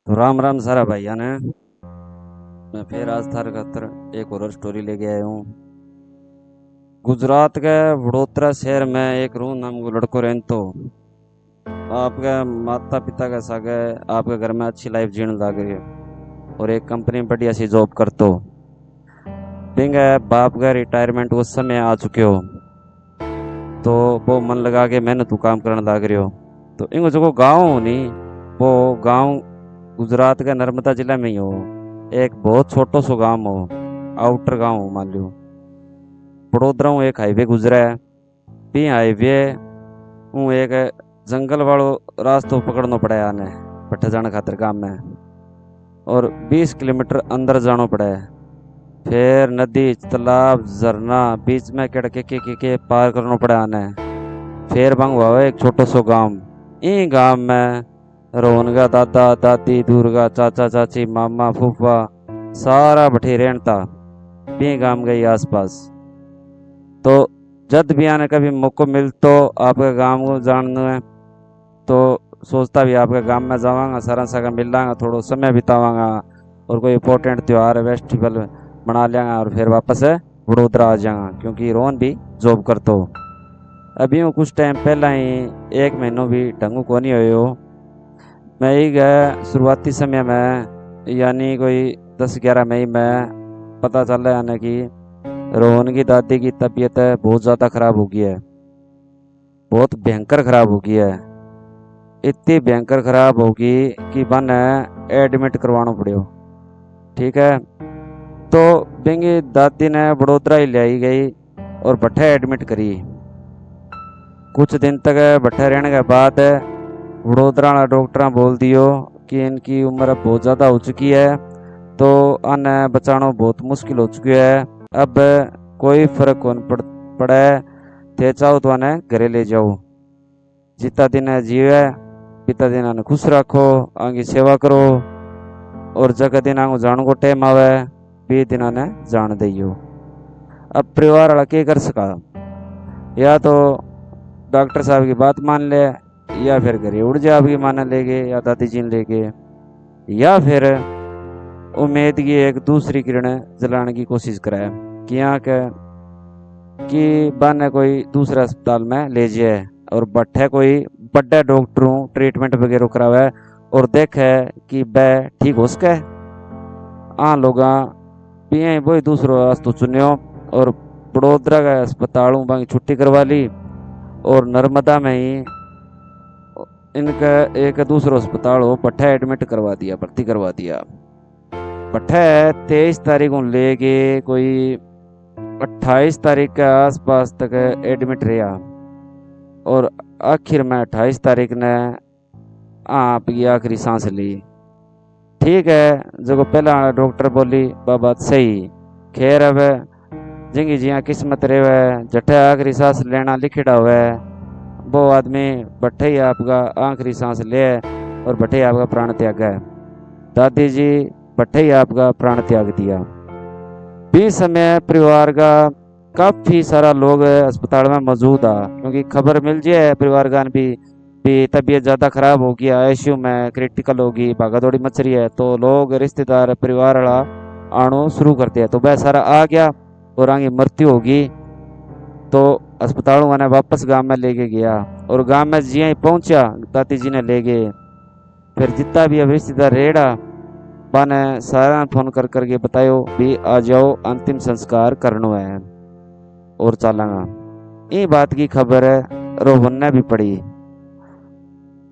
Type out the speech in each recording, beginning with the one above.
तो राम राम सारा भाइया ने। मैं फिर आज थारे खातर एक और स्टोरी लेके आया हूँ। गुजरात के वडोदरा शहर में एक रू नाम को लड़को रहतो। आपके माता पिता के सागे आपके घर में अच्छी लाइफ जीने लग रही है और एक कंपनी में बढ़िया सी जॉब करतो। बिंगे बाप का रिटायरमेंट उस समय आ चुके हो तो वो मन लगा के मेहनत काम करने लग रहे हो। तो इनको जो गाँव हो नी, वो गाँव गुजरात के नर्मदा जिला में ही हो। एक बहुत छोटो सो गांव हो, आउटर गांव हो मान लो। बड़ोदरा हूँ एक हाईवे गुजरा है। बी हाईवे हूँ एक जंगल वालो रास्तो पकड़ना पड़ा है आने पट्टे जाने खातिर गांव में। और 20 किलोमीटर अंदर जाना पड़ा है। फिर नदी तालाब झरना बीच में के पार करना पड़ा आने। फिर बंग हुआ एक छोटो सो गांव। ई गांव में रोहनगा दादा दादी दुर्गा चाचा चाची मामा फूफा सारा बठी रहता भी गांव गई आसपास। तो जब भी आने कभी मौको मिल तो आपके गांव को जानना है तो सोचता भी आपके गांव में जावांगा, सारा सगा मिल लांगा, थोड़ा समय बितावांगा और कोई इंपॉर्टेंट त्योहार फेस्टिवल मना लेंगा और फिर वापस वडोदरा आ जाऊंगा क्योंकि रोहन भी जॉब करता हो। अभी हूँ कुछ टाइम पहला ही 1 महीनों भी ढंगू को नहीं हो। मैं ही गया शुरुआती समय में यानी कोई 10-11 मई में पता चल रहा है कि रोहन की दादी की तबीयत बहुत ज़्यादा खराब हो गई है। बहुत भयंकर खराब हो गई है। इतनी भयंकर खराब होगी कि बन एडमिट करवाना पड़ो। ठीक है, तो बेंगी दादी ने बड़ोदरा ही ले आई गई और भट्ठे एडमिट करी। कुछ दिन तक भट्ठे रहने के बाद वडोदरा वाला डॉक्टर बोल दियो कि इनकी उम्र बहुत ज़्यादा हो चुकी है तो अन्न बचाना बहुत मुश्किल हो चुकी है। अब कोई फर्क कौन पड़े, थे चाहो तो उन्हें घरे ले जाओ। जितना दिन जीवे पिता दिन आने खुश रखो, आगे सेवा करो और जगह दिन आगे जान को टाइम आवे भी दिन आने जान दियो। अब परिवार वाला क्या कर सका, या तो डॉक्टर साहब की बात मान ले या फिर घरे उड़ जा आपकी माना लेके या दादी जी ने लेके, या फिर उम्मीद की एक दूसरी किरण जलाने की कोशिश कराए कि यहाँ के कि बने कोई दूसरे अस्पताल में ले जाए और बट्ठे कोई बड़े डॉक्टरों ट्रीटमेंट वगैरह करावे और देखे कि वह ठीक हो सके। लोग पिए वही दूसरा रास्ता चुनियो और बड़ोदरा का अस्पतालों की छुट्टी करवा ली और नर्मदा में ही इनका एक दूसरा अस्पताल हो पट्ठा एडमिट करवा दिया, भर्ती करवा दिया। पट्ठा 23 तारीख को लेके कोई 28 तारीख के आसपास तक एडमिट रहा और आखिर में 28 तारीख ने आपकी आखिरी सांस ली। ठीक है, जो पहला डॉक्टर बोली वह बात सही। खैर अब जिंगी जिया किस्मत रहे जठे आखिरी सांस लेना लिखिड़ा हुआ वो आदमी बट्ठे ही आपका आखिरी सांस ले और बट्ठे ही आपका प्राण त्याग है। दादी जी बट्ठे ही आपका प्राण त्याग दिया। भी समय परिवार का काफी सारा लोग अस्पताल में मौजूद आ क्योंकि खबर मिल जाए परिवार का भी तबीयत ज़्यादा खराब हो गया, आईसीयू में क्रिटिकल होगी, भागा दौड़ी मच रही है तो लोग रिश्तेदार परिवार वाला आना शुरू करते हैं। तो वह सारा आ गया और आगे मृत्यु होगी तो अस्पताल मैंने वापस गांव में लेके गया और गांव में जिया ही पहुंचा दादी जी ने ले गए। फिर जितना भी अब रिश्तेदार रेड़ा बाने सारा फोन कर करके बतायो भी आ जाओ अंतिम संस्कार करना है और चलांगा। ये बात की खबर रोहन ने भी पड़ी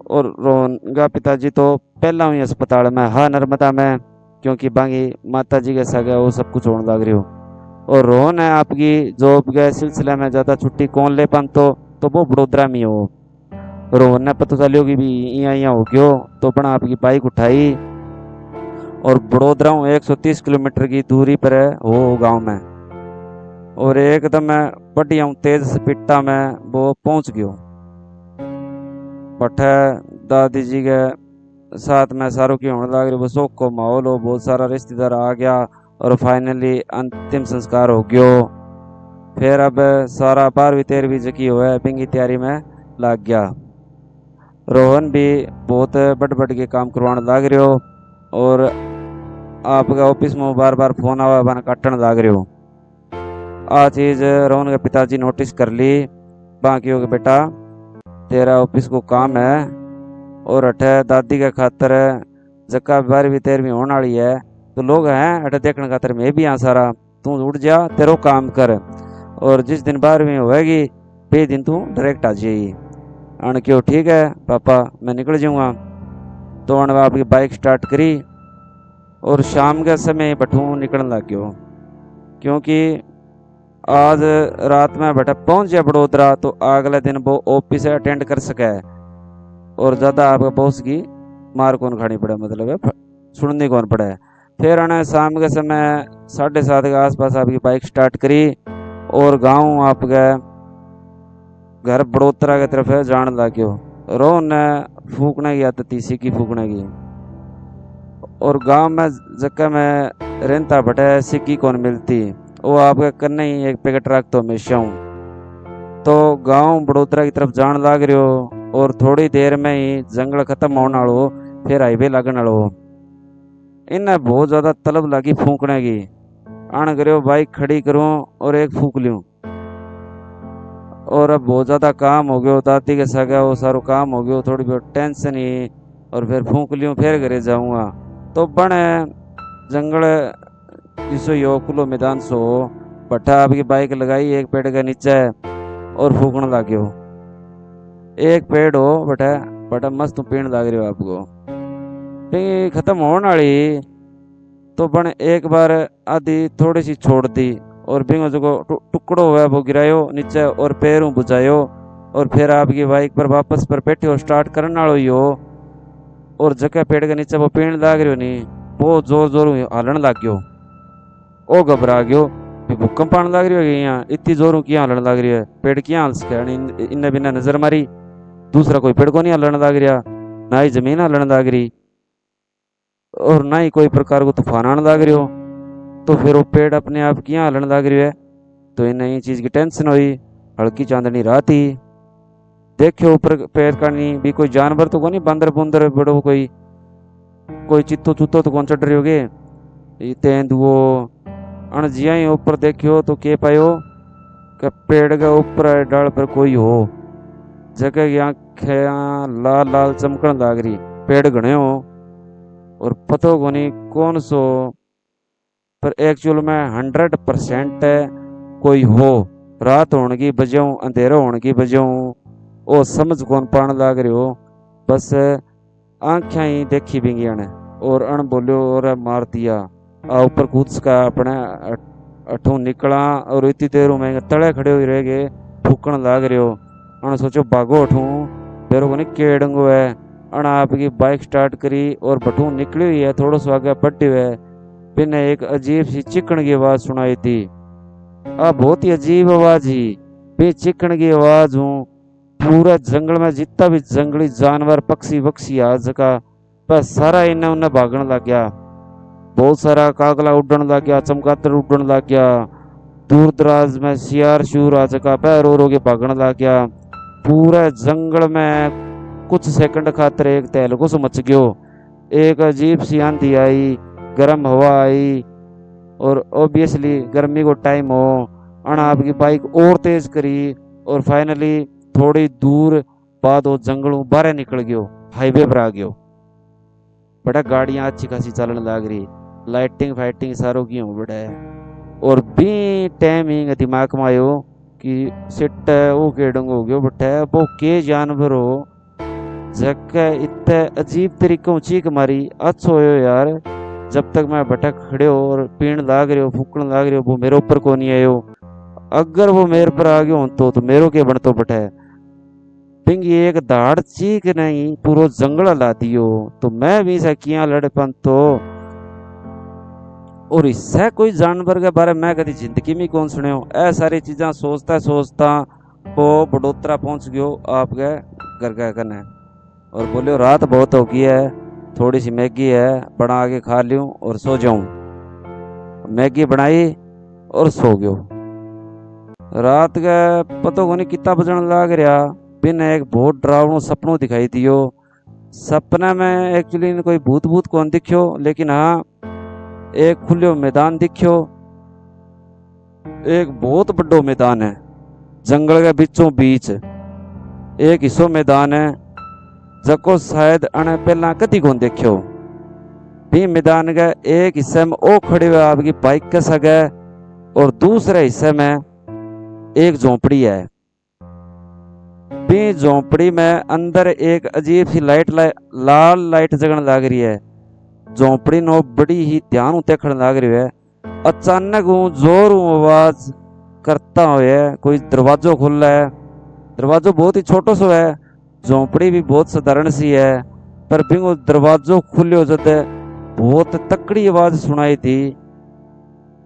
और रोहन का पिताजी तो पहला हुई अस्पताल में हाँ नर्मदा में क्योंकि बाकी माता जी के सगे वो सब कुछ होने लग रही हो। और रोहन है आपकी जॉब के सिलसिले में ज़्यादा छुट्टी कौन ले पान तो वो बड़ोदरा में हो। रोहन ने पता चलियो कि भी यहाँ हो गयो तो अपना आपकी बाइक उठाई और बड़ोदरा 130 किलोमीटर की दूरी पर हो गांव में और एकदम बढ़िया तेज स्पीडा में वो पहुंच गयो। पट्टे दादी जी के साथ में सारों की होने लग रही वो शोक को माहौल हो, बहुत सारा रिश्तेदार आ गया और फाइनली अंतिम संस्कार हो गयो। फिर अब सारा 12वीं 13वीं जकी हुआ है बिंगी तैयारी में लग गया। रोहन भी बहुत बढ़ बढ़ के काम करवाने लग रहे हो और आपका ऑफिस में बार बार फोन आवा बन काटन लाग रहे हो। आ चीज रोहन के पिताजी नोटिस कर ली। बाकी हो बेटा तेरा ऑफिस को काम है और अठे दादी के खातर जक्का 12वीं 13वीं होने वाली है तो लोग हैं अठे देखने खातर मैं भी यहाँ सारा तू उठ जा तेरो काम कर और जिस दिन 12वीं होएगी बे दिन तू डायरेक्ट आ जाइए। अण क्यों ठीक है पापा मैं निकल जाऊँगा। तो अण आपकी बाइक स्टार्ट करी और शाम के समय बठू निकलने लग गयो क्योंकि आज रात में बेटा पहुंच जाए बड़ोदरा तो अगले दिन वो ऑफिस अटेंड कर सके और ज़्यादा आपके बॉस की मार कौन खानी पड़े मतलब सुननी कौन पड़े। फिर आने शाम के समय 7:30 के आसपास आपकी बाइक स्टार्ट करी और गांव आपके घर बड़ोदरा की तरफ जान लग्यो। रोहन ने फूकने की आदत थी सिक्की फूकने की और गांव में जगह में रेंता बटे सिक्की कौन मिलती वो आपके कन्ने ही एक पैकेट रख तो हमेशा हूँ। तो गांव बड़ोदरा की तरफ जान लाग रहे हो और थोड़ी देर में ही जंगल खत्म होने वालो फिर हाईवे लगने वालो। इन्हें बहुत ज्यादा तलब लगी फूकने की। आन करो बाइक खड़ी करूं और एक फूक लूं और अब बहुत ज्यादा काम हो गयो दादी के सगा वो सारो काम हो गयो थोड़ी बहुत टेंशन ही और फिर फूक लूं फिर घरे जाऊंगा। तो बने जंगल जिसो यो खुलो मैदान सो भट्टा आपकी बाइक लगाई एक पेड़ के नीचे और फूकने लग गयो। एक पेड़ हो बटा बटा मस्त पीण लग रही हो आपको फिर खत्म होने वाली तो बन एक बार आधी थोड़ी सी छोड़ दी और बिंगो जो टुकड़ो हुआ वो गिरायो नीचे और पैरों बुझायो और फिर आपकी बाइक पर वापस पर बैठे हो स्टार्ट करने वालो ही हो और जगह पेड़ के नीचे वो पीण लग रही हो नहीं वो जोर जोर हलन लग गयो। ओ घबरा गयो भूकंप आने लग रही है यहाँ इतनी जोरों की हलन लग रही है पेड़ की हल सके इन्हें बिना नजर मारी दूसरा कोई पेड़ को नहीं हलन लग रहा ना ही जमीन हलन लग रही और ना ही कोई प्रकार को तूफान आने लग रही हो। तो फिर वो पेड़ अपने आप की हलन लग रही है तो इन्हें ये चीज की टेंशन हुई। हल्की चांदनी रात ही देखो ऊपर पेड़ का नहीं भी कोई जानवर तो को नहीं बंदर बुंदर बड़ो कोई कोई चित्तो चुत्तो तो कौन चढ़ रही होगे तेंदुओ अण जिया ही ऊपर देखियो तो के पायो कि पेड़ के ऊपर डाल पर कोई हो जगह की आंखें लाल लाल चमकन लग रही पेड़ घने हो और पतो को नहीं कौन सो पर एक्चुअल में 100% कोई हो रात होने की बजाऊ अंधेरा होने की बजाऊ वो समझ कौन पान लग रहे हो बस आंखें ही देखी बिंगिया ने और अण बोलियो और मार दिया ऊपर कूद सका अपने अठू निकला और इतनी देर में तले खड़े हुए रह गए फूकन लग रहे हो। अण सोचो भागो अठू पेरो को नहीं केड़ंगो है अण आपकी बाइक स्टार्ट करी और बठू निकली हुई है थोड़ा सा आगे बढ़ी हुए बिना एक अजीब सी चिकन की आवाज सुनाई थी। बहुत ही अजीब आवाज ही भी चिकन की आवाज हूँ पूरा जंगल में जितना भी जंगली जानवर पक्षी वक्षी आ सका बस सारा इन्हें उन्हें भागने लग गया। बहुत सारा कागला उड़ने लग गया चमगादड़ उड़ने लग गया दूर दराज में सियार शूर आ सका पैर रो के भागने लग गया। पूरे जंगल में कुछ सेकंड खातर एक तहलको से मच गयो। एक अजीब सी आंधी आई गर्म हवा आई और ऑब्वियसली गर्मी को टाइम हो अण आपकी बाइक और तेज करी और फाइनली थोड़ी दूर बाद वो जंगलों बाहर निकल गयो हाईवे पर आ गयो। बड़ा गाड़ियां अच्छी खासी चलने लग रही लाइटिंग फाइटिंग सारों की हो बड़ा और भी टाइमिंग दिमाग में आयो कि सिट वो केडंग हो गयो बट वो के जानवर हो जगह इतने अजीब तरीकों चीख मारी अच्छो हो यार जब तक मैं भटक खड़े हो और पीण लाग रहे हो फूकण लाग रहे हो वो मेरे ऊपर को नहीं आयो अगर वो मेरे पर आ गयो तो मेरे के बनतो बटे पिंगी एक दाड़ चीख नहीं पूरा जंगल ला दियो तो मैं भी से किया लड़पन तो और इससे कोई जानवर के बारे में कभी जिंदगी में कौन सुने हो ऐ सारी चीजा सोचता सोचता वो बड़ोदरा पहुंच गयो आपके घर के कने और बोलियो रात बहुत हो गई है थोड़ी सी मैगी है बना के खा लूं और सो जाऊं। मैगी बनाई और सो गयो। रात के पतो को नहीं कितना बजन लग रहा बिन एक बहुत डरावनो सपनों दिखाई दियो सपने में एक्चुअली कोई भूत भूत कौन दिखियो, लेकिन हाँ एक खुलियो मैदान दिखियो। एक बहुत बड़ो मैदान है, जंगल के बीचों बीच एक हिस्सो मैदान है, जको शायद अने पहला कदी कौन देखियो। भी मैदान के एक हिस्से में ओ खड़ी हुई आपकी बाइक के सगे, और दूसरे हिस्से में एक झोंपड़ी है। भी झोंपड़ी में अंदर एक अजीब सी लाल लाइट जगन लाग रही है। झोंपड़ी नो बड़ी ही ध्यान देखने लाग रही है। अचानक जोर आवाज करता हुए कोई दरवाजो खुल है। दरवाजो बहुत ही छोटो सो है, झोंपड़ी भी बहुत साधारण सी है, पर बिंगो दरवाजो खुलियो जद बहुत तकड़ी आवाज सुनाई थी।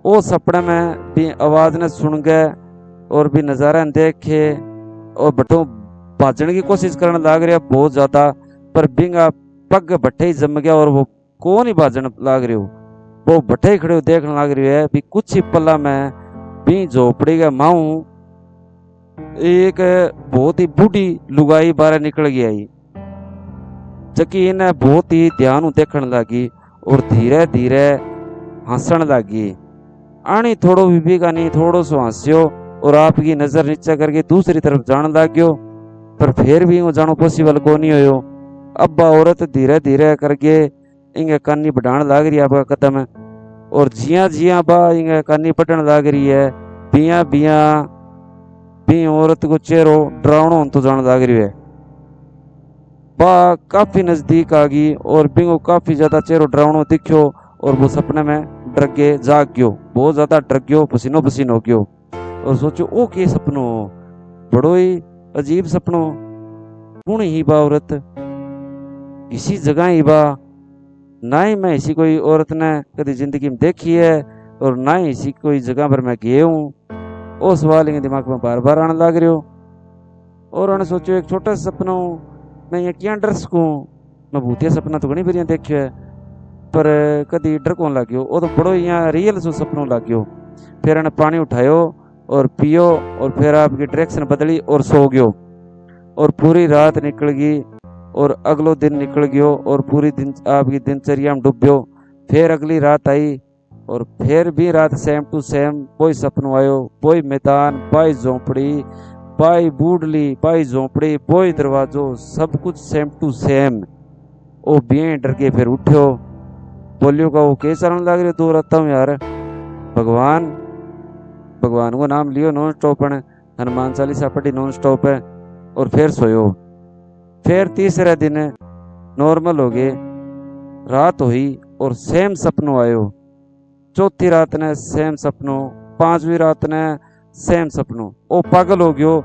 वो सपने में भी आवाज ने सुन गए और भी नजारा देखे और बटो भाजने की कोशिश करने लाग रहा बहुत ज्यादा, पर बिंगा पग भट्टे ही जम गया और वो कौन ही भाजन लाग रही हो। वो भट्टे ही खड़े हो देखने लाग रही है। भी कुछ ही पला में भी झोपड़ी का माऊ एक बहुत ही बूढ़ी लुगाई बाहर निकल गई। जबकि इन्हें बहुत ही ध्यान देखने लगी और धीरे धीरे हंसन लगी। आनी थोड़ो बीबी का नहीं थोड़ो सो हंसियो और आपकी नजर नीचे करके दूसरी तरफ जाने लग्यो, पर फिर भी वो जानो पॉसिबल को नहीं हो। अब औरत धीरे धीरे करके इंगे कानी बढ़ाने लग रही है आपका कदम, और जिया जिया बा इंगे कानी पटन लग रही है, बिया बिया भी औरत को चेहरो डरावनो तो जाने लग रही है। बा काफी नजदीक आ गई और बिंगो काफी ज्यादा चेहरो डरावनो दिखियो, और वो सपने में डर के जाग गयो, बहुत ज्यादा डर गयो, पसीनो पसीनो हो गयो। और सोचो ओ के सपनो, बड़ो ही अजीब सपनो। कौन ही बा औरत, इसी जगह ही बा, ना ही मैं इसी कोई औरत ने कभी जिंदगी में देखी है और ना ही इसी कोई जगह पर मैं गया हूँ। वो सवाल इनके दिमाग में बार बार आने लग रहे हो। और उन्होंने सोचो एक छोटा सा सपना मैं ये क्या डर सकूँ, मैं भूतिया सपना तो घनी बढ़िया देखियो है, पर कभी डर कौन लग गयो। वो तो बड़ो यहाँ रियल सो सपनों लग गयो। फिर उन्हें पानी उठायो और पियो और फिर आपकी डायरेक्शन बदली और सो गयो। और पूरी रात निकल गई और अगलो दिन निकल गयो और पूरी दिन आपकी दिनचर्या में डूब गयो। फिर अगली रात आई और फिर भी रात सेम टू सेम कोई सपनों आयो, कोई मैदान, पाई झोंपड़ी, पाई बूढ़ली, पाई झोंपड़ी, कोई दरवाजो, सब कुछ सेम टू सेम। ओ बिये डर के फिर उठ्यो, बोलियो का वो कैसा रन लग रही दूर रहता हूँ यार, भगवान भगवान को नाम लियो नॉन स्टॉप है, हनुमान चालीसा पढ़ी नॉन स्टॉप है, और फिर सोयो। फिर तीसरे दिन नॉर्मल हो गए, रात हुई और सेम सपनों आयो। चौथी रात ने सेम सपनों, पांचवी रात ने सेम सपनों। ओ पागल हो गयो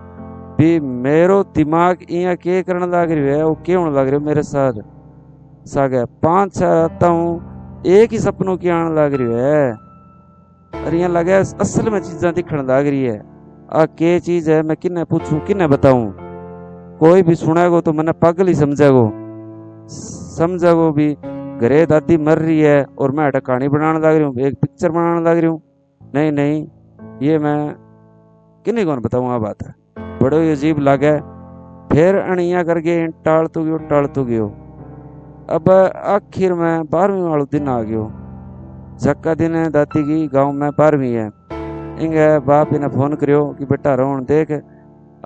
भी मेरो दिमाग इया के करने लग रही है, वो क्यों होने लग रही है मेरे साथ सागे। 5-6 रात हूँ एक ही सपनों की आने लग रही है, और यहाँ लगे असल में चीजा दिखने लग रही है। आ के चीज है मैं किन्ने पूछूं किन्ने बताऊं, कोई भी सुनेगो तो मैंने पागल ही समझेगो भी घरे दादी मर रही है और मैं अटक कहानी बनाने लग रही हूँ, एक पिक्चर बनाने लग रही हूँ। नहीं नहीं ये मैं किन्ने कौन बताऊँ, आ बात है बड़ो ही अजीब लगे। फिर अणिया करके टाल तो गयो। अब आखिर में 12वीं वाला दिन आ गयो। जक्का दिन है दादी की गांव में 12वीं है। इंगे बाप इन्हें फोन करियो कि बेटा रोन देख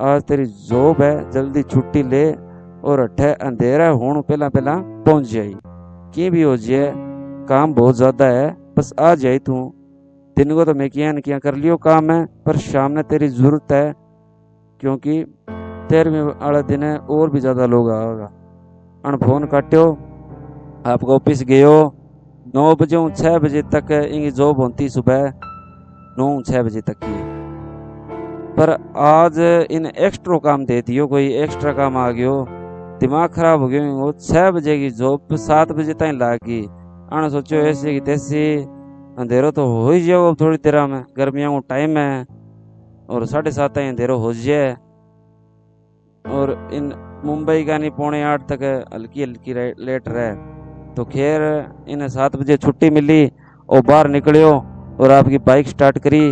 आज तेरी जॉब है, जल्दी छुट्टी ले और अठे अंधेरा होने पहला पहुंच जाई, की भी हो जाए काम बहुत ज्यादा है, बस आ जाए तू। दिन को तो मैं किया कर लियो काम है, पर शाम ने तेरी जरूरत है क्योंकि 13वीं वाला दिन है और भी ज्यादा लोग आएगा। अन फोन काट्यो, आप ऑफिस गयो 9 बजे 6 बजे तक इनकी जॉब होती सुबह 9-6 बजे तक की, पर आज इन एक्स्ट्रा काम दे दियो, कोई एक्स्ट्रा काम आ गयो, दिमाग खराब हो गयो। वो 6 बजे की जॉब 7 बजे तक लागी। आने सोचो ऐसे की तैसी अंधेरो तो हो ही जाओ थोड़ी देर में, गर्मियों को टाइम है और 7:30 अंधेरो हो जाए। और इन मुंबई का नहीं 7:45 तक हल्की हल्की लेट रहे, तो खैर इन्हें 7 बजे छुट्टी मिली और बाहर निकलियो और आपकी बाइक स्टार्ट करी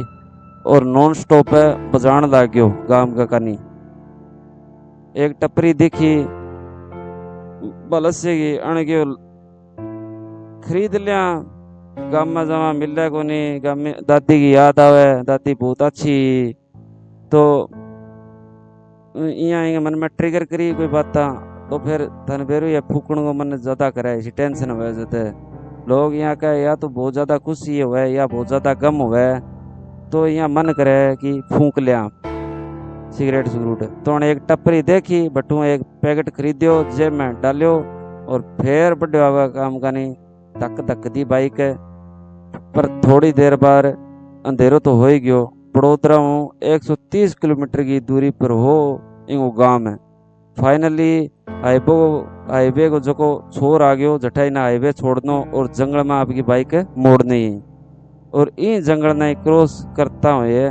और नॉन स्टॉप बजान लग गयो गांव का कानी। एक टपरी दिखी बलसेगी अण के खरीद लिया। गाँव में जमा मिले को नहीं, गाँव में दादी की याद आवे, दादी बहुत अच्छी। तो यहाँ मन में ट्रिगर करी कोई बात तो फिर धन बेरू या फूकण को मन ज्यादा करे, इसी टेंशन हुए जाते लोग यहाँ का, या तो बहुत ज्यादा खुशी हुए या बहुत ज्यादा गम हुए, तो यहाँ मन करे कि फूक लिया सिगरेट सिगरूट। तो उन्हें एक टपरी देखी, बटू एक पैकेट खरीदियो, जेब में डालियो और फिर बड़े आवा काम का नहीं धक धक दी बाइक। पर थोड़ी देर बाद अंधेरो तो हो ही गयो। बड़ोदरा हूँ 130 किलोमीटर की दूरी पर हो इंगो गांव में। फाइनली हाईवे को जो छोर आ गयो, जटाई ना हाईवे छोड़नो और जंगल में आपकी बाइक मोड़नी। और इन जंगल ने क्रॉस करता हुए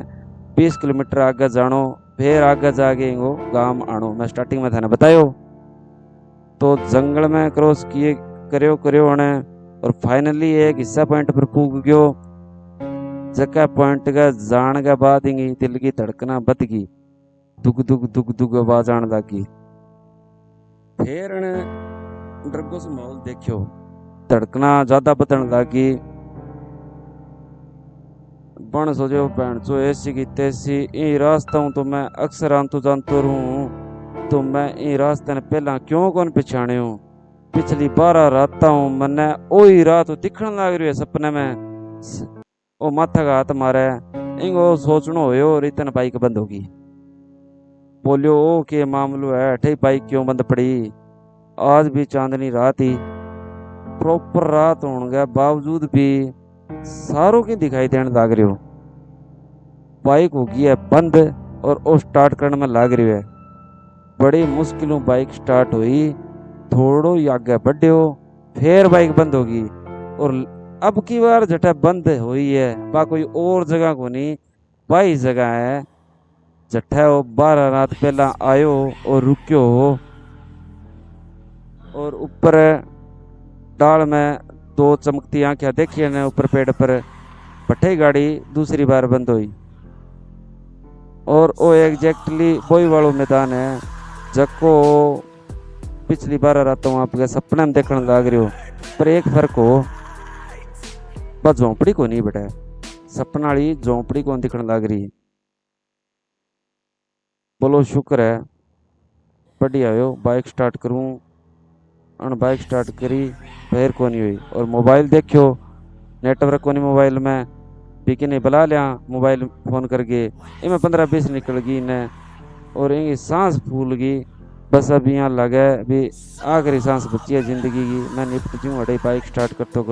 20 किलोमीटर आगे जानो, फिर आगे जाके इंगो गांव आनो। मैं स्टार्टिंग में थाने बतायो। तो जंगल में क्रॉस किए करियो उन्हें, और फाइनली एक हिस्सा पॉइंट पर पूग गयो। जगह पॉइंट का जान के बाद ही दिल की धड़कना बद गई, दुग दुग दुग दुग आवाज आने लगी। फिर डरगो से माहौल देखियो, धड़कना ज्यादा बदन लगी। बन सोचो भैन चो ऐसी की तैसी ई रास्ता हूं तो मैं अक्सर आंतु जानतो रहूं, तो मैं ई रास्ते ने पहला क्यों कौन पिछाने हूं। पिछली 12 रात हूं मने ओही रात दिखण लाग रही है सपने में। ओ माथा का हाथ मारे इंगो सोचनो होयो और इतने बाइक बंद होगी। बोलियो ओ के मामलो है, अठे बाइक क्यों बंद पड़ी। आज भी चांदनी रात ही, प्रॉपर रात होने के बावजूद भी सारों की दिखाई देने लग रही हो। बाइक होगी है बंद और वो स्टार्ट करने में लग रही है। बड़ी मुश्किलों बाइक स्टार्ट हुई, थोड़ो आगे बढ़ो फिर बाइक बंद होगी। और अब की बार जटा बंद हुई है बा कोई और जगह को नहीं, बाई जगह है जटा वो 12 रात पहला आयो और रुक्यो हो। और ऊपर डाल में 2 चमकती आंखें देखी ने ऊपर पेड़ पर, पट्टे गाड़ी दूसरी बार बंद हुई। और वो एग्जैक्टली वही वालों मैदान है जको पिछली 12 रातों आपके सपने में देखने लग रहे हो। पर एक फर्क हो, बस झोंपड़ी को नहीं बेटा, सपना वाली झोंपड़ी को दिखने लग रही। बोलो शुक्र है बढ़िया हो। बाइक स्टार्ट करूं अन बाइक स्टार्ट करी फिर को नहीं हुई। और मोबाइल देखियो, नेटवर्क को नहीं मोबाइल में, पीके ने बुला लिया मोबाइल फोन करके, इनमें 15-20 निकल गई इन्हें और इनकी सांस फूल गई। बस अब यहाँ लगे भी आखिरी सांस बची है जिंदगी की, मैं निपट जूँ अड़े बाइक स्टार्ट करतो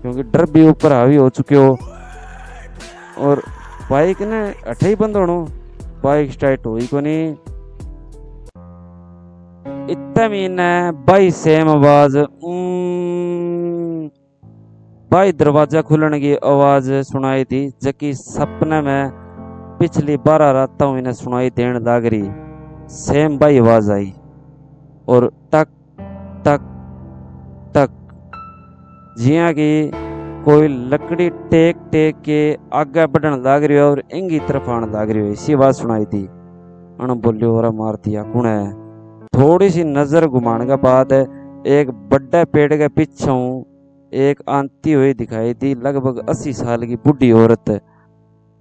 क्योंकि डर भी ऊपर हावी हो चुके हो। और बाइक ने अठे ही बंद होनो, बाइक स्टार्ट हुई को नहीं। इतना महीने बाई सेम आवाज, बाई दरवाजा खुलने की आवाज सुनाई थी, जबकि सपने में पिछली 12 रातों इन्हें सुनाई देने लग रही। सेम बाई आवाज आई और टक टक टक, जिया की कोई लकड़ी टेक टेक के आगे बढ़ने लग रही है और इंगी तरफ आने लग रही है, इसी आवाज सुनाई थी। अन बोलियो और मार दिया कौन है। थोड़ी सी नजर घुमाने के बाद एक बड़े पेड़ के पीछे एक आंती हुई दिखाई दी, लगभग 80 साल की बूढ़ी औरत।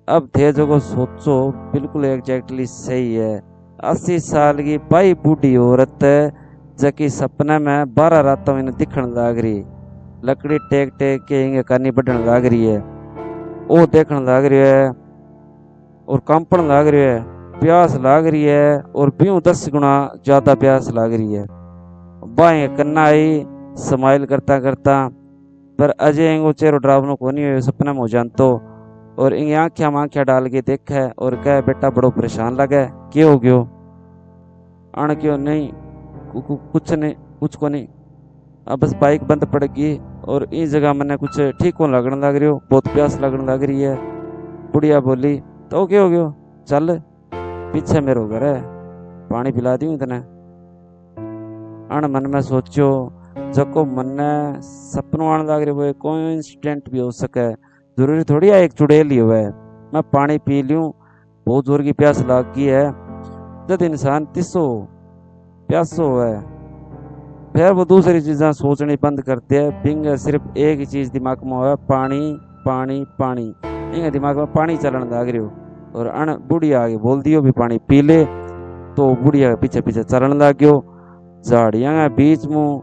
अब थे जो को सोचो बिल्कुल एग्जैक्टली सही है, 80 साल की बाई बूढ़ी औरत जबकि सपने में 12 रातों इन्हें दिखने लग रही, लकड़ी टेक टेक के इंगे कानी बढ़ने लग रही है। वो देखने लग रही है और कंपन लग रही है, प्यास लग रही है और ब्यूं 10 गुना ज्यादा प्यास लग रही है। बाएं कन्ना आई स्माइल करता करता, पर अजय इंगो चेहरा डरावनो को नहीं हो सपना में हो जानतो। और इन आंखिया डाल के देखे और कहे बेटा बड़ो परेशान लगे, क्यों हो गयो। अण क्यों नहीं कुछ नहीं, कुछ को नहीं, अब बस बाइक बंद पड़ गई और इस जगह मैंने कुछ ठीक हो लगने लग रही हो, बहुत प्यास लगने लग रही है। बुढ़िया बोली तो क्या हो गयो, चल पीछे मेरे घर है, पानी पिला दी इतने। अण मन में सोचो जको मन सपनों आने लग रही वो कोई इंसिडेंट भी हो सके, जरूरी थोड़ी है एक चुड़ैल ही हुआ है। मैं पानी पी लूं, बहुत जोर की प्यास लग गई है। जब इंसान तिसो प्यासो है फिर वो दूसरी चीज़ें सोचनी बंद करते हैं। बिंग सिर्फ एक ही चीज़ दिमाग में हो, पानी पानी पानी। इनके दिमाग में पानी चलन लग रही हो। और अन बुढ़िया आगे बोल दियो भी पानी पी ले, तो बुढ़िया पीछे पीछे चलन लग गयो झाड़ियाँ के बीच में।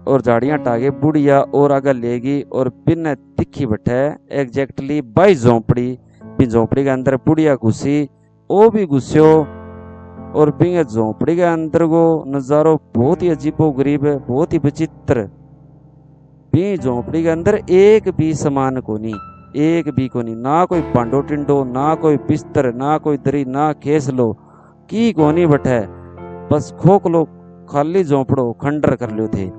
और झाड़ियाँ टागे बुढ़िया और आगे लेगी और बिन तिखी बैठे एग्जैक्टली बाई झोंपड़ी। भी झोंपड़ी के अंदर बुढ़िया घुसी, वो भी घुस्यो। और बिंगे झोंपड़ी के अंदर को नजारो बहुत ही अजीबो गरीब है, बहुत ही विचित्र। भी झोंपड़ी के अंदर एक भी सामान को नहीं, एक भी को नहीं, ना कोई पांडो टिंडो, ना कोई बिस्तर, ना कोई दरी, ना खेस लो की कोनी बैठे। बस खोखलो खाली झोंपड़ो खंडर कर लो थे।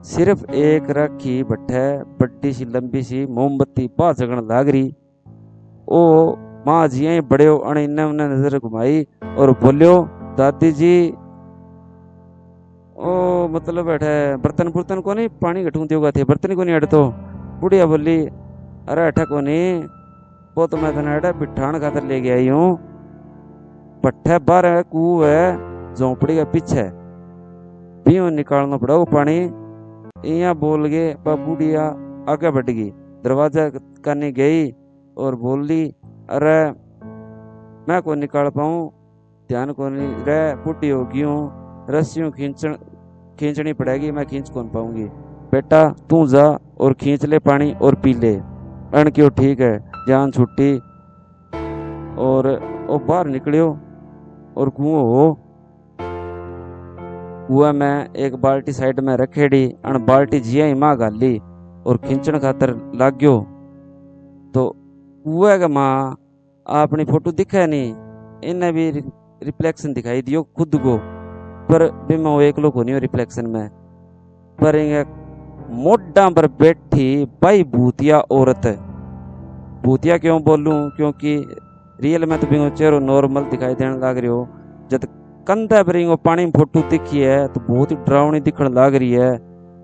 सिर्फ एक रखी बैठे बड्डी सी लंबी सी मोमबत्ती पा जगन लाग रही। ओ माँ जी यही बड़े हो अण इन्ने उन्ने नजर घुमाई और बोलियो दादी जी ओ मतलब बैठे बर्तन बुर्तन को नहीं पानी घटू दियोगा थे, बर्तन को नहीं हटतो। बुढ़िया बोली अरे अठा को नहीं, वो तो मैं तेना अठा बिठान खातर ले गया आई हूँ। पट्ठे बार है कुएं है झोंपड़ी के पीछे, पीओ निकालना पड़ा वो पानी। यहाँ बोल गए बुढ़िया आगे बढ़ गई, दरवाजा करने गई और बोली अरे मैं को निकाल पाऊँ, ध्यान को नहीं रह, बुढ़ी होगी हूँ, रस्सियों खींचनी पड़ेगी, मैं खींच कौन पाऊंगी। बेटा तू जा और खींच ले पानी और पी ले। अण क्यों ठीक है, जान छुट्टी। और वो बाहर निकलियो और कुआ में एक बाल्टी साइड में रखेड़ी। अण बाल्टी जिया ही माँ गाली और खींचन खातर लाग गयो। तो कुआ का माँ अपनी फोटो दिखा नहीं, इन्हें भी रिफ्लेक्शन दिखाई दियो खुद को, पर भी मैं वो एक लोग होनी हो रिफ्लेक्शन में। पर मोटा पर बैठी भाई भूतिया औरत। भूतिया क्यों बोलूं, क्योंकि रियल में तो बिंगो चेहरो नॉर्मल दिखाई देने लग रही हो, जब कंधा पर इंगो पानी में फोटो दिखी है तो बहुत ही डरावनी दिखने लग रही है।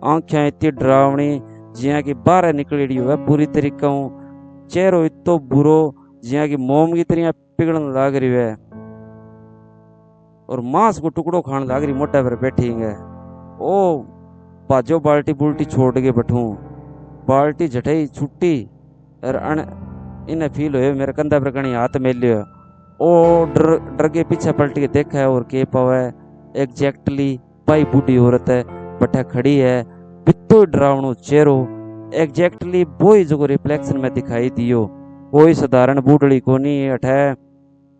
आंखें इतनी डरावनी जिया की बाहर निकली है पूरी तरीका हूँ। चेहरो इतो बुरो जिया की मोम की तरह पिघलने लग रही है और मांस को टुकड़ो खाने लग रही मोटा पर बैठी है। ओ बाजो बाल्टी बुल्टी छोड़ के बैठू, बाल्टी झटाई छुट्टी और इन्हें फील हुए मेरे कंधा पर कहीं हाथ मेल लियो। ओ डर के पीछे पलट के देखा है और के पावा है एग्जैक्टली भाई बूढ़ी औरत है बैठा खड़ी है, बित्तो डरावनो चेहरो एग्जैक्टली वो ही जो रिफ्लेक्शन में दिखाई दियो। कोई साधारण बूढ़ी को नहीं अठे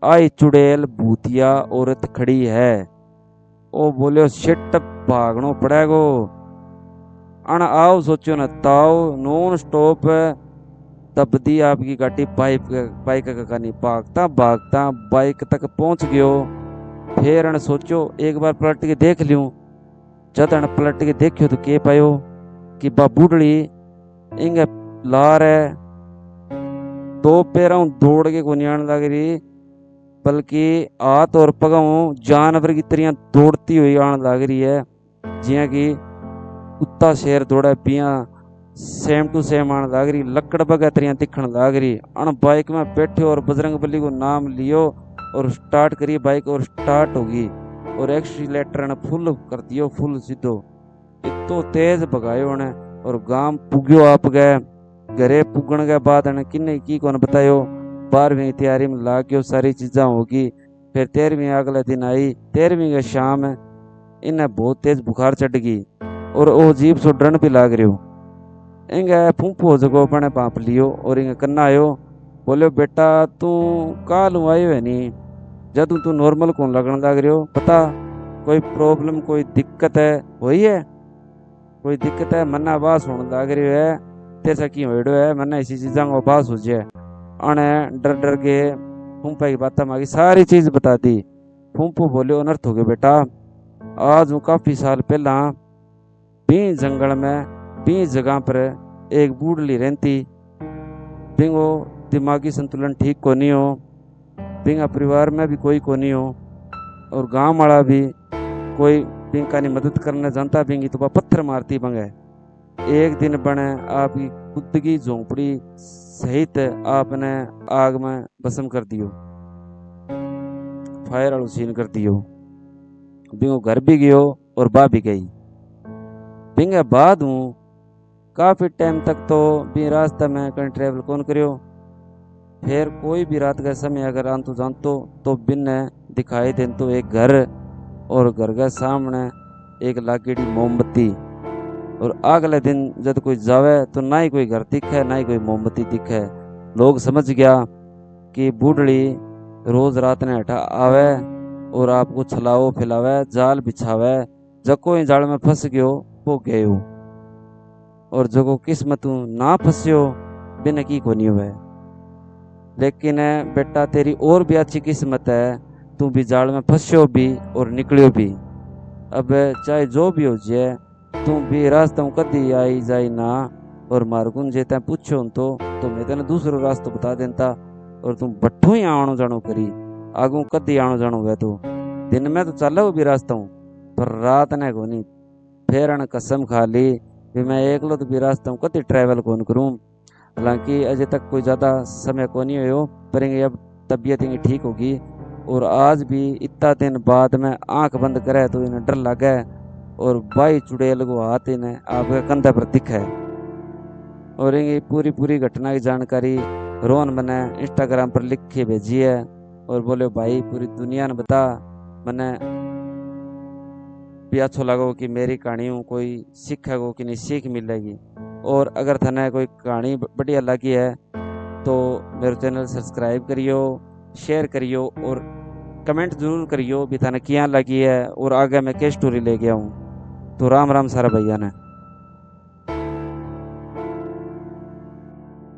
आई चुड़ैल भूतिया औरत खड़ी है। ओ बोलियो शिट भागनो पड़ेगो। अन आओ सोचो न ताओ नॉन स्टॉप तबदी आपकी गाड़ी बाइक का कहानी भागता भागता बाइक तक पहुंच गयो। फिर अन सोचो एक बार पलट के देख लियूं। जब अन पलट के देखियो तो के पायो कि बूढ़ी इंगे लार है, दो पैरों दौड़ के को आने लग रही, बल्कि हाथ और पगाओं जानवर की तरह दौड़ती हुई आने लग रही है। जिया कि कुत्ता शेर दौड़ा पिया सेम टू सेम आने लग रही, लकड़ बगा तरह दिखने लग रही। अन बाइक में बैठे और बजरंग बली को नाम लियो और स्टार्ट करी बाइक और स्टार्ट होगी और एक्सीलेटर ने फुल कर दियो, फुल सीधो इतो तेज भगायो ने और गांव पुग्यो। आप गए घरे पुगण के बाद किन्ने की कौन बतायो 12वीं तैयारी में लाग गयो, सारी चीज़ा होगी। फिर 13वीं अगले दिन आई, 13वीं के शाम इन्हें बहुत तेज बुखार चढ़ गई और वो जीप सो डरन भी लाग रही हो। इंगे फूफो जगो अपने पाप लियो और इंगे कन्ना आयो, बोलो बेटा तू कालू आयो है नी, जब तू नॉर्मल कौन लगन लग रही हो, पता कोई प्रॉब्लम कोई दिक्कत है वही है, कोई दिक्कत है मन्ना आवास होने लग रही है, तेसा की होड़ो है मन्ना इसी चीज़ा को आवास हो जाए। अने डर डर के फूफा की बात मांगी, सारी चीज़ बता दी। फूफो बोले अनर्थ हो गए बेटा, आज हूँ काफ़ी साल पहला भी जंगल में भी जगह पर एक बूढ़ी रहती, बिंगो दिमागी संतुलन ठीक को नहीं हो, बिंगा परिवार में भी कोई को नहीं हो और गांव वाला भी कोई बिंका ने मदद करने जानता, बिंगी तो पत्थर मारती बंगे। एक दिन बने आपकी खुद की झोंपड़ी सहित आपने आग में भस्म कर दियो, फायर वालू सीन कर दियो। बिंगो घर भी गयो और बा भी गई। बिंगे बाद हूँ काफ़ी टाइम तक तो भी रास्ते में कहीं ट्रेवल कौन करियो। फिर कोई भी रात का समय अगर आंतु जानतो तो बिन दिखाई देन तो एक घर, और घर के सामने एक लागेड़ी मोमबत्ती। और अगले दिन जब कोई जावे तो ना ही कोई घर दिखे ना ही कोई मोमबत्ती दिखे। लोग समझ गया कि बूढ़ड़ी रोज रात ने हटा आवे और आपको छलाओ फैलावे जाल बिछावे। जब कोई जाल में फंस गयो वो गयो, और जो किस्मत ना फंसियो बिन की को नहीं हुए। लेकिन बेटा तेरी और भी अच्छी किस्मत है, तू भी जाल में फंसियो भी और निकलियो भी। अब चाहे जो भी हो जाए तू भी रास्ता कदी आई जाई ना, और मारकुन जे तैं पूछो तो मैं तेने दूसरो रास्तो बता देता, और तू बट्ठू ही आणो जानो करी आगू कदी आणो जानो हुए। तो दिन में तो चलो भी रास्ता हूँ पर रात ने को नहीं। फिर अन कसम खा ली भी मैं एकलो तो भी रास्ता हूँ कदी ट्रैवल कौन करूँ। हालांकि अजय तक कोई ज़्यादा समय को नहीं हो पर अब तबीयत इनकी ठीक होगी। और आज भी इतना दिन बाद में आंख बंद करे तो इन्हें डर लगे, और बाई चुड़ैल को हाथ इन्हें आपके कंधे पर दिखे। और इनकी पूरी पूरी घटना की जानकारी रोहन मैंने इंस्टाग्राम पर लिख के भेजी है, और बोले भाई पूरी दुनिया ने बता मैंने भी अच्छा लगो कि मेरी कहानी कोई सीखेगो कि नहीं सीख मिलेगी। और अगर थाने कोई कहानी बढ़िया लगी है तो मेरे चैनल सब्सक्राइब करियो, शेयर करियो और कमेंट जरूर करियो भी थाने क्या लगी है और आगे मैं क्या स्टोरी ले गया हूँ। तो राम राम सारा भैया ने।